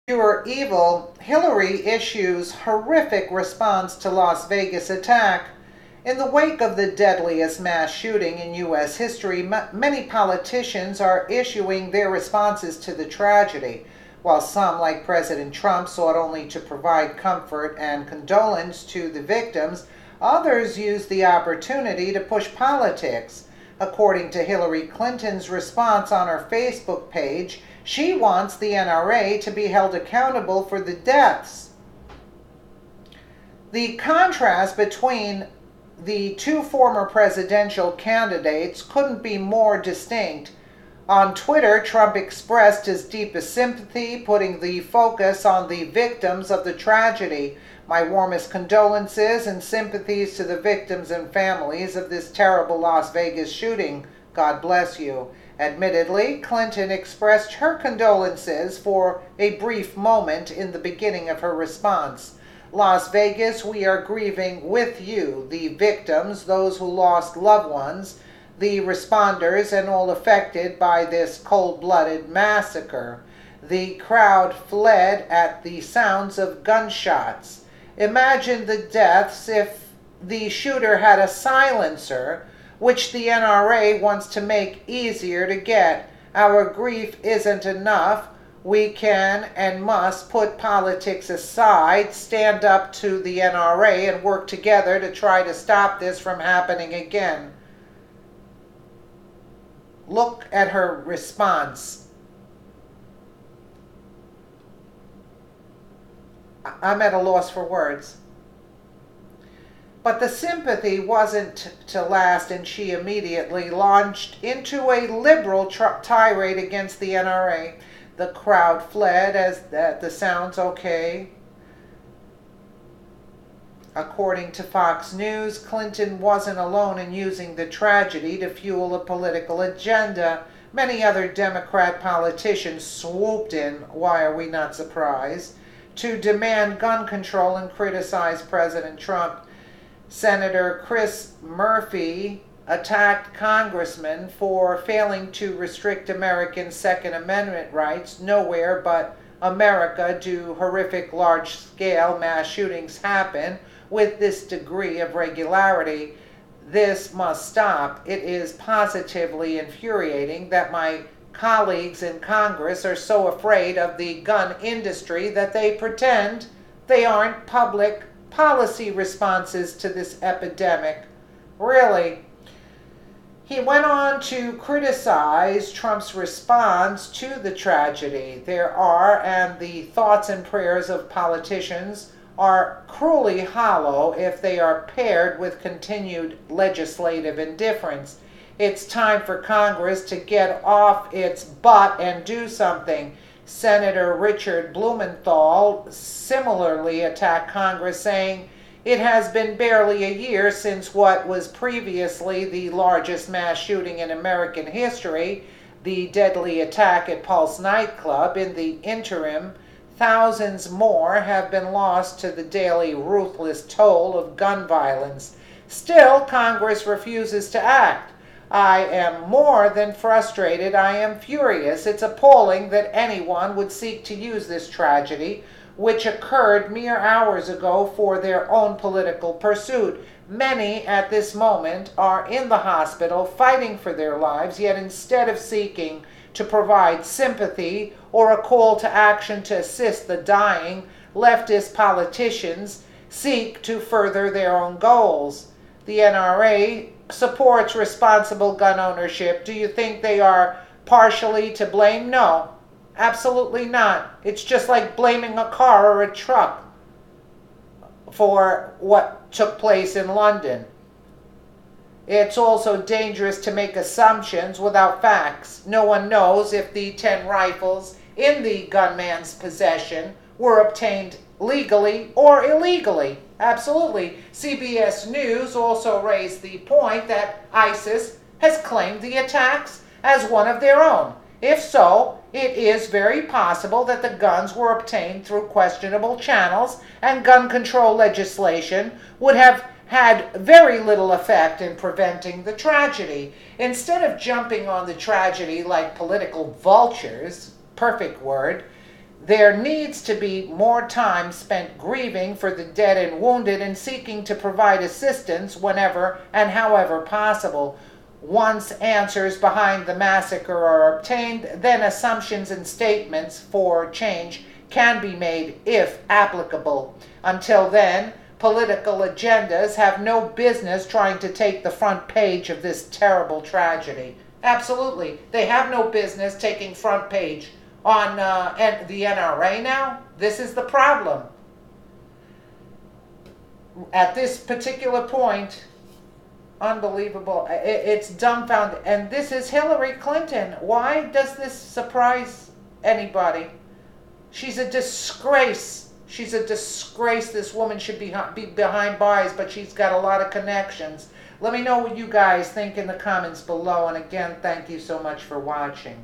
Pure evil, Hillary issues horrific response to Las Vegas attack. In the wake of the deadliest mass shooting in U.S. history, many politicians are issuing their responses to the tragedy. While some, like President Trump, sought only to provide comfort and condolence to the victims, others used the opportunity to push politics. According to Hillary Clinton's response on her Facebook page, she wants the NRA to be held accountable for the deaths. The contrast between the two former presidential candidates couldn't be more distinct. On Twitter, Trump expressed his deepest sympathy, putting the focus on the victims of the tragedy. My warmest condolences and sympathies to the victims and families of this terrible Las Vegas shooting. God bless you. Admittedly, Clinton expressed her condolences for a brief moment in the beginning of her response. Las Vegas, we are grieving with you, the victims, those who lost loved ones, the responders, and all affected by this cold-blooded massacre. The crowd fled at the sounds of gunshots. Imagine the deaths if the shooter had a silencer, which the NRA wants to make easier to get. Our grief isn't enough. We can and must put politics aside, stand up to the NRA, and work together to try to stop this from happening again. Look at her response. I'm at a loss for words. But the sympathy wasn't to last, and she immediately launched into a liberal tirade against the NRA. The crowd fled as the sounds okay. According to Fox News, Clinton wasn't alone in using the tragedy to fuel a political agenda. Many other Democrat politicians swooped in, why are we not surprised, to demand gun control and criticize President Trump. Senator Chris Murphy attacked congressmen for failing to restrict American Second Amendment rights. Nowhere but America do horrific large-scale mass shootings happen with this degree of regularity. This must stop. It is positively infuriating that my colleagues in Congress are so afraid of the gun industry that they pretend they aren't public policy responses to this epidemic. Really. He went on to criticize Trump's response to the tragedy. There are, and the thoughts and prayers of politicians are cruelly hollow if they are paired with continued legislative indifference. It's time for Congress to get off its butt and do something. Senator Richard Blumenthal similarly attacked Congress, saying it has been barely a year since what was previously the largest mass shooting in American history, the deadly attack at Pulse nightclub. In the interim, thousands more have been lost to the daily ruthless toll of gun violence. Still, Congress refuses to act. I am more than frustrated. I am furious. It's appalling that anyone would seek to use this tragedy, which occurred mere hours ago, for their own political pursuit. Many at this moment are in the hospital fighting for their lives, yet instead of seeking to provide sympathy or a call to action to assist the dying, leftist politicians seek to further their own goals. The NRA supports responsible gun ownership. Do you think they are partially to blame? No, absolutely not. It's just like blaming a car or a truck for what took place in London. It's also dangerous to make assumptions without facts. No one knows if the 10 rifles in the gunman's possession were obtained legally or illegally. Absolutely. CBS News also raised the point that ISIS has claimed the attacks as one of their own. If so, it is very possible that the guns were obtained through questionable channels, and gun control legislation would have had very little effect in preventing the tragedy. Instead of jumping on the tragedy like political vultures, perfect word, There needs to be more time spent grieving for the dead and wounded and seeking to provide assistance whenever and however possible. Once answers behind the massacre are obtained, then assumptions and statements for change can be made if applicable. Until then, political agendas have no business trying to take the front page of this terrible tragedy. Absolutely. They have no business taking front page on the NRA now. This is the problem. At this particular point, unbelievable. It's dumbfounded. And this is Hillary Clinton. Why does this surprise anybody? She's a disgrace. She's a disgrace. This woman should be behind bars, but she's got a lot of connections. Let me know what you guys think in the comments below. And again, thank you so much for watching.